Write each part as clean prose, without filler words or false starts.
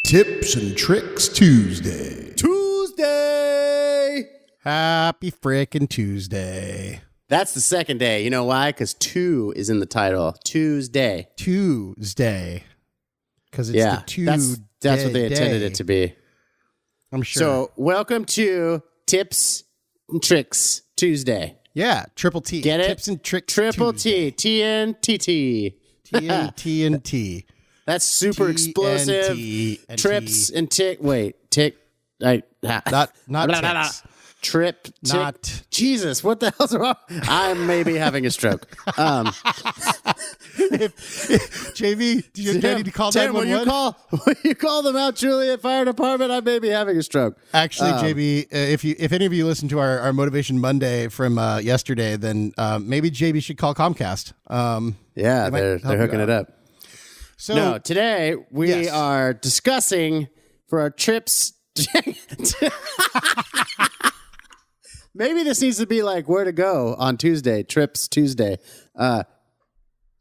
Tips and Tricks Tuesday. Tuesday! Happy frickin' Tuesday. That's the second day. You know why? Because 2 is in the title. Tuesday. Tuesday. Because it's Yeah, the Tuesday. that's what they intended it to be. I'm sure. So, welcome to Tips and Tricks Tuesday. Yeah, triple T. Get it? Tips and Tricks Triple Tuesday. T. TNTT. TNT. That's super explosive. TNT. Trips and tick. Wait, tick. Not Blah, blah, blah. ticks. Trip, tick. Not. Jesus, what the hell's wrong? I'm maybe having a stroke. JV, do you need to call Tim, 911? when you call the Mount Juliet Fire Department, I may be having a stroke. Actually, JB, if any of you listen to our Motivation Monday from yesterday, then maybe JB should call Comcast. Yeah, they're hooking it up. So No, today we Yes. are discussing for our trips. Maybe this needs to be like where to go on Tuesday. Trips Tuesday.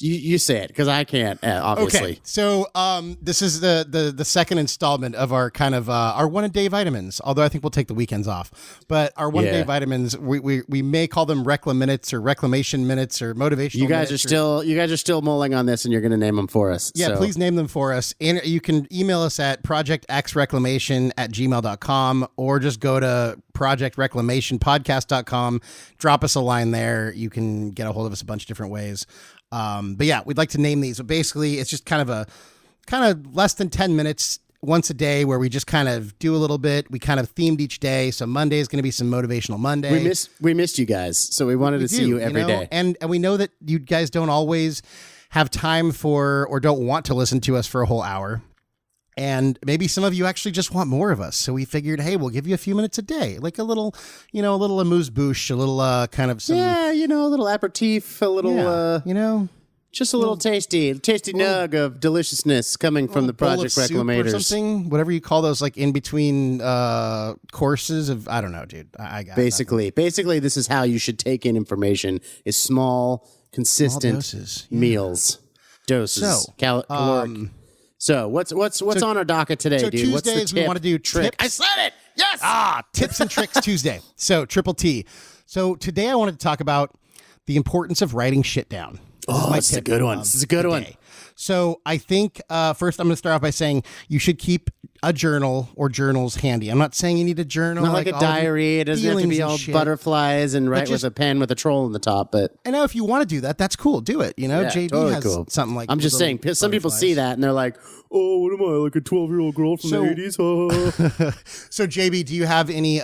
You say it because I can't. Obviously. Okay, so this is the second installment of our kind of our one-a-day vitamins. Although I think we'll take the weekends off, but our one-a-day vitamins we may call them Reclaminutes or Reclamation minutes or motivational. You guys are still mulling on this, and you're going to name them for us. Yeah, so. please name them for us. And you can email us at projectxreclamation@gmail.com or just go to projectreclamationpodcast.com. Drop us a line there. You can get a hold of us a bunch of different ways. But yeah, we'd like to name these. But basically, it's just kind of less than 10 minutes once a day where we just kind of do a little bit. We kind of themed each day. So Monday is going to be some motivational Monday. We missed you guys, so we wanted to see you every day. And we know that you guys don't always have time for or don't want to listen to us for a whole hour. And maybe some of you actually just want more of us. So we figured, hey, we'll give you a few minutes a day, like a little amuse-bouche, a little kind of some... Yeah, a little aperitif, a little, just a little tasty nug of deliciousness coming from the Project Reclamators. Or something, whatever you call those, like in between courses of, I don't know, dude. I got Basically, this is how you should take in information: is small, consistent doses, doses, So, caloric. So what's on our docket today, so dude? What's the Tuesdays tip? we want to do trick? I said it. Yes. Tips and Tricks Tuesday. So triple T. So today I wanted to talk about the importance of writing shit down. This is a good one. This is a good one. So I think first I'm going to start off by saying you should keep a journal or journals handy. I'm not saying you need a journal. Not like a diary. It doesn't have to be all butterflies and write with a pen with a troll in the top. But I know if you want to do that, that's cool. Do it. JB totally has cool. something like. I'm just saying. Some people see that and they're like, "Oh, what am I? Like a 12-year-old girl from the 80s?" So JB, do you have any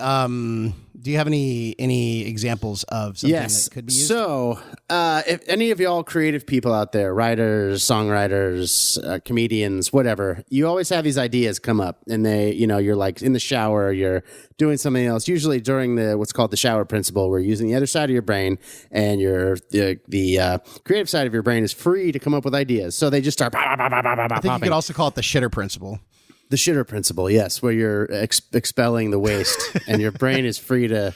examples of something that could be used? So, if any of y'all creative people out there, writers, songwriters, comedians, whatever, you always have these ideas come up, and you're like in the shower, you're doing something else. Usually during what's called the shower principle, where you're using the other side of your brain, and the creative side of your brain is free to come up with ideas. So they just start. I think you could also call it the shitter principle. The shitter principle, yes, where you're expelling the waste and your brain is free to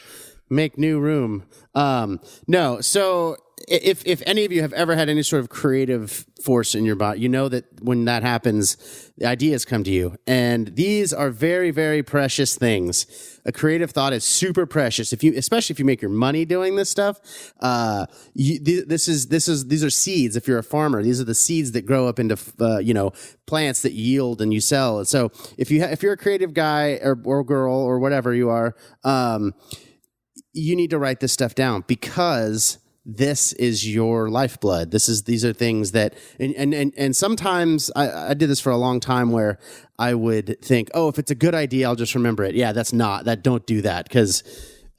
make new room. No, so if any of you have ever had any sort of creative force in your body, you know that when that happens, the ideas come to you. And these are very, very precious things. A creative thought is super precious. Especially if you make your money doing this stuff, these are seeds. If you're a farmer, these are the seeds that grow up into plants that yield and you sell. And so if you're a creative guy or girl or whatever you are, you need to write this stuff down because this is your lifeblood. These are things that, and sometimes I did this for a long time where I would think, oh, if it's a good idea, I'll just remember it. Yeah, don't do that because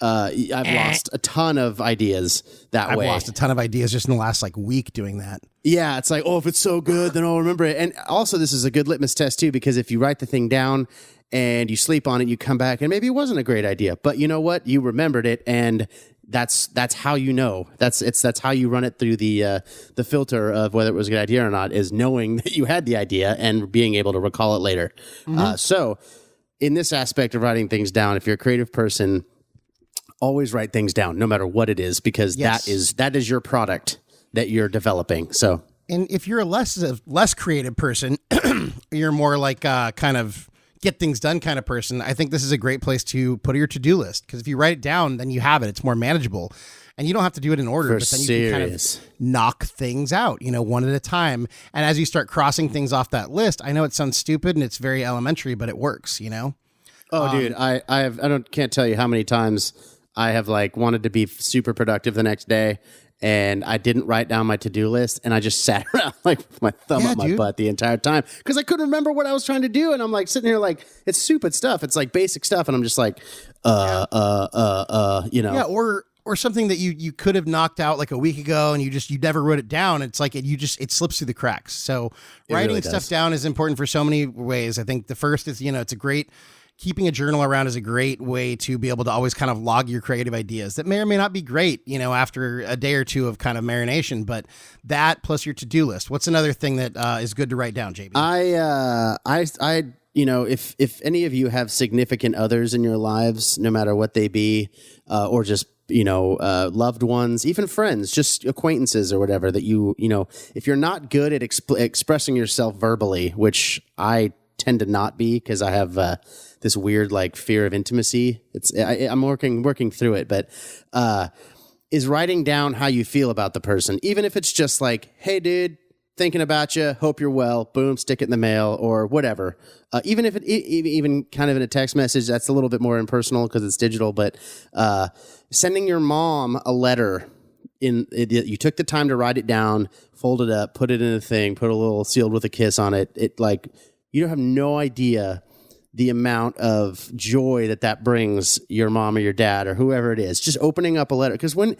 I've lost a ton of ideas that way. I've lost a ton of ideas just in the last week doing that. Yeah, it's like, oh, if it's so good, then I'll remember it. And also this is a good litmus test too, because if you write the thing down and you sleep on it, you come back and maybe it wasn't a great idea, but you know what? You remembered it, and that's how you know. That's how you run it through the filter of whether it was a good idea or not, is knowing that you had the idea and being able to recall it later. Mm-hmm. So in this aspect of writing things down, if you're a creative person, always write things down, no matter what it is, because that is your product that you're developing. So And if you're a less creative person, you're more like kind of get things done kind of person, I think this is a great place to put your to-do list, because if you write it down, then you have it. It's more manageable. And you don't have to do it in order, but then you can kind of knock things out, one at a time. And as you start crossing things off that list, I know it sounds stupid and it's very elementary, but it works, Oh, dude, can't tell you how many times I have wanted to be super productive the next day, and I didn't write down my to-do list, and I just sat around with my thumb up my butt the entire time because I couldn't remember what I was trying to do, and I'm sitting here it's stupid stuff. It's basic stuff, and I'm just Yeah, or something that you could have knocked out a week ago, and you never wrote it down. It's it slips through the cracks. So writing really stuff down is important for so many ways. I think the first is, it's a great. Keeping a journal around is a great way to be able to always kind of log your creative ideas that may or may not be great, after a day or two of kind of marination, but that plus your to-do list. What's another thing that is good to write down, JB? If any of you have significant others in your lives, no matter what they be, or just, loved ones, even friends, just acquaintances or whatever that if you're not good at expressing yourself verbally, which I tend to not be because I have, this weird fear of intimacy. I'm working through it, but is writing down how you feel about the person, even if it's just hey dude, thinking about you, hope you're well, boom, stick it in the mail or whatever. Even if even kind of in a text message, that's a little bit more impersonal because it's digital. But sending your mom a letter. You took the time to write it down, fold it up, put it in a thing, put a little sealed with a kiss on it. You don't have no idea the amount of joy that brings your mom or your dad or whoever it is, just opening up a letter. Because when,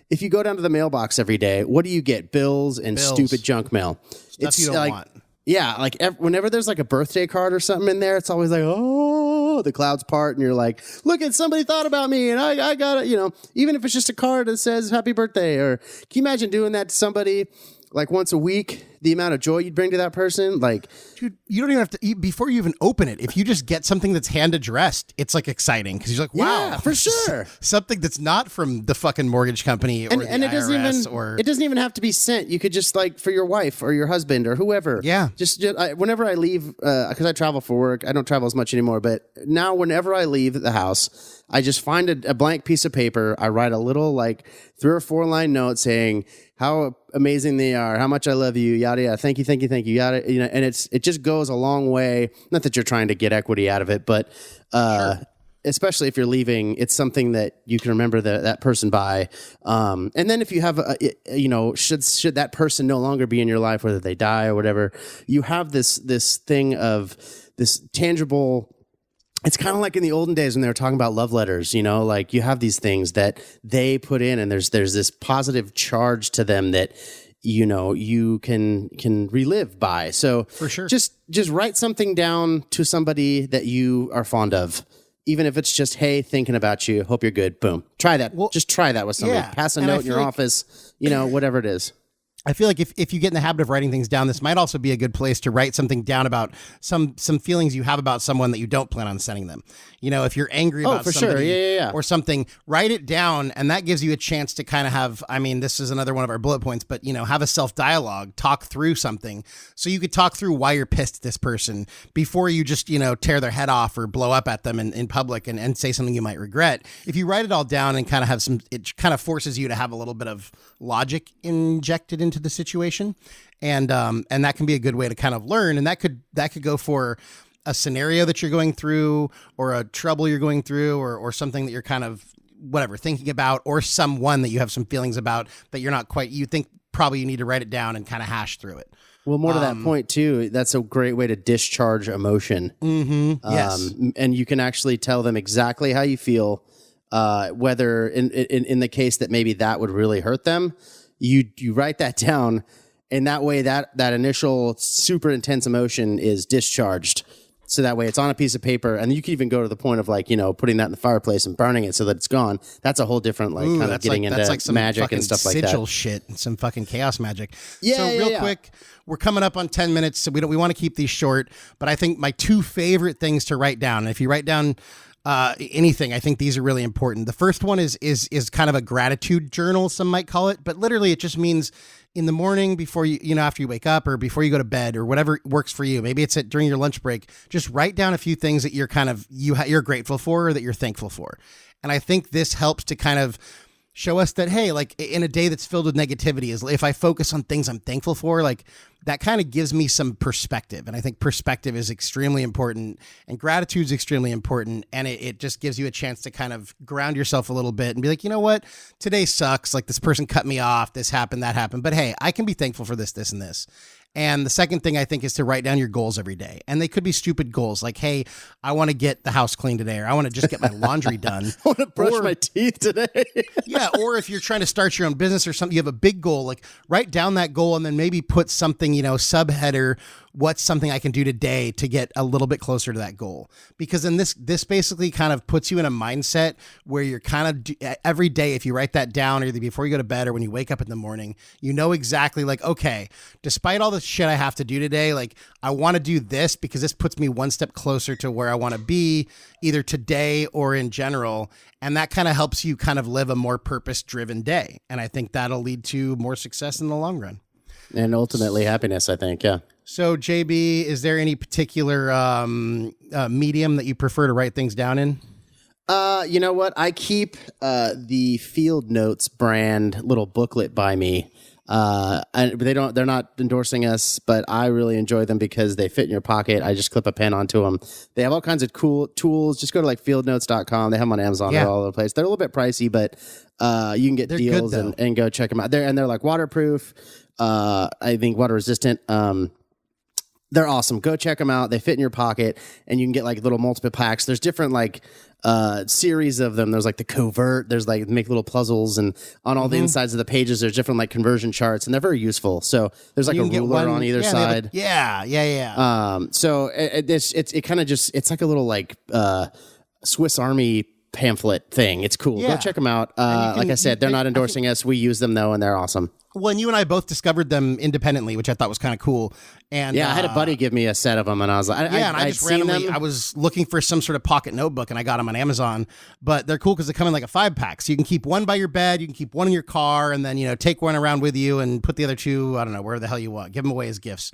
if you go down to the mailbox every day, what do you get? Bills and stupid junk mail. Stuff you don't want. Yeah, whenever there's a birthday card or something in there, it's always oh, the clouds part, and you're look at, somebody thought about me, and I got it. Even if it's just a card that says happy birthday. Or can you imagine doing that to somebody once a week? The amount of joy you'd bring to that person, dude, you don't even have to eat before you even open it. If you just get something that's hand addressed, it's exciting because you're wow, yeah, for sure, something that's not from the fucking mortgage company or and it doesn't IRS it doesn't even have to be sent. You could just for your wife or your husband or whoever. Yeah, just whenever I leave, because I travel for work, I don't travel as much anymore. But now, whenever I leave the house, I just find a blank piece of paper. I write a little 3 or 4 line note saying how amazing they are, how much I love you, yada yada. Thank you, yada. And it just goes a long way. Not that you're trying to get equity out of it, but sure. Especially if you're leaving, it's something that you can remember that person by. And then if you have, should that person no longer be in your life, whether they die or whatever, you have this thing of this tangible. It's kind of like in the olden days when they were talking about love letters, you have these things that they put in, and there's this positive charge to them that, you can relive by. So for sure, just write something down to somebody that you are fond of, even if it's just, hey, thinking about you, hope you're good. Boom. Try that. Well, just try that with somebody. Yeah. Pass a note in your office, whatever it is. I feel like if you get in the habit of writing things down, this might also be a good place to write something down about some feelings you have about someone that you don't plan on sending them. If you're angry about somebody or something, write it down, and that gives you a chance to kind of have, this is another one of our bullet points, but, have a self-dialogue, talk through something. So you could talk through why you're pissed at this person before you just, tear their head off or blow up at them in public and say something you might regret. If you write it all down and kind of have it kind of forces you to have a little bit of logic injected into the situation, and that can be a good way to kind of learn, and that could go for a scenario that you're going through, or a trouble you're going through, or something that you're kind of thinking about, or someone that you have some feelings about that you're not quite, you think probably you need to write it down and kind of hash through it. Well, more to that point too, that's a great way to discharge emotion. Mm-hmm. Yes. And you can actually tell them exactly how you feel, whether in the case that maybe that would really hurt them. You write that down, and that way that initial super intense emotion is discharged. So that way it's on a piece of paper, and you can even go to the point of putting that in the fireplace and burning it so that it's gone. That's a whole different kind of getting into some magic and stuff like that. Sigil shit, some fucking chaos magic. Yeah. So real quick, we're coming up on 10 minutes, so we want to keep these short. But I think my 2 favorite things to write down, and if you write down anything, I think these are really important. The first one is kind of a gratitude journal, some might call it, but literally it just means in the morning before after you wake up or before you go to bed or whatever works for you. Maybe it's during your lunch break. Just write down a few things that you're grateful for or that you're thankful for. And I think this helps to kind of show us that, hey, like in a day that's filled with negativity, is if I focus on things I'm thankful for, like that kind of gives me some perspective. And I think perspective is extremely important and gratitude is extremely important. And it just gives you a chance to kind of ground yourself a little bit and be like, you know what, today sucks. Like this person cut me off, this happened, that happened. But hey, I can be thankful for this, this, and this. And the second thing I think is to write down your goals every day. And they could be stupid goals like, hey, I want to get the house clean today, or I want to just get my laundry done. I want to brush my teeth today. Yeah. Or if you're trying to start your own business or something, you have a big goal, like write down that goal and then maybe put something, subheader, what's something I can do today to get a little bit closer to that goal? Because then this basically kind of puts you in a mindset where you're kind of every day, if you write that down either before you go to bed or when you wake up in the morning, you know exactly like, okay, despite all the shit I have to do today, like I want to do this because this puts me one step closer to where I want to be either today or in general. And that kind of helps you kind of live a more purpose-driven day. And I think that'll lead to more success in the long run. And ultimately happiness, I think. Yeah. So, JB, is there any particular medium that you prefer to write things down in? You know what? I keep the Field Notes brand little booklet by me. And they're not endorsing us, but I really enjoy them because they fit in your pocket. I just clip a pen onto them. They have all kinds of cool tools. Just go to like fieldnotes.com. They have them on Amazon. They're all over the place. They're a little bit pricey, but you can get deals and go check them out. They're like waterproof. I think water resistant. They're awesome. Go check them out. They fit in your pocket and you can get like little multiple packs. There's different like series of them. There's like the covert. There's like make little puzzles, and on all the insides of the pages, there's different like conversion charts, and they're very useful. So there's like a ruler on either side. So it kind of just, it's like a little like Swiss Army pamphlet thing. It's cool. Go check them out. Like I said, they're not endorsing us. We use them though, and they're awesome. Well, and you and I both discovered them independently, which I thought was kind of cool. And I had a buddy give me a set of them, and I was like, I was looking for some sort of pocket notebook, and I got them on Amazon. But they're cool because they come in like a 5-pack, so you can keep one by your bed, you can keep one in your car, and then take one around with you, and put the other two, I don't know, wherever the hell you want. Give them away as gifts.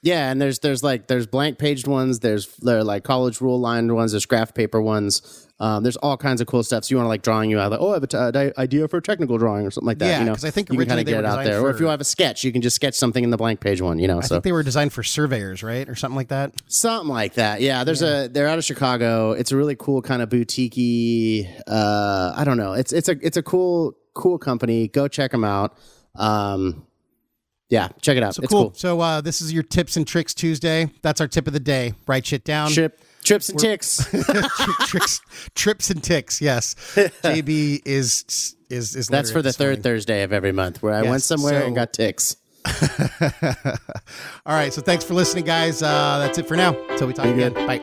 Yeah, and there's blank paged ones. There are like college rule lined ones. There's graph paper ones. There's all kinds of cool stuff. So you want to like drawing you out, like, I have an idea for a technical drawing or something like that. Yeah, because I think you originally can kind of get it out there. Or if you have a sketch, you can just sketch something in the blank page one. I think they were designed for surveyors, right, or something like that. Something like that. Yeah, they're out of Chicago. It's a really cool kind of boutique-y. I don't know. It's a cool company. Go check them out. Yeah, check it out. So it's cool. So this is your Tips and Tricks Tuesday. That's our tip of the day. Write shit down. Trips and ticks. Trips and ticks. Yes. JB is That's for the third Thursday of every month where I went somewhere and got ticks. All right. So thanks for listening, guys. That's it for now. Until we talk again. Bye.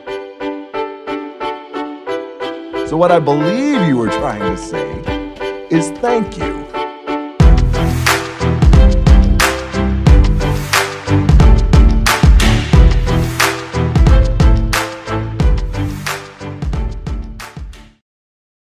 So what I believe you were trying to say is thank you.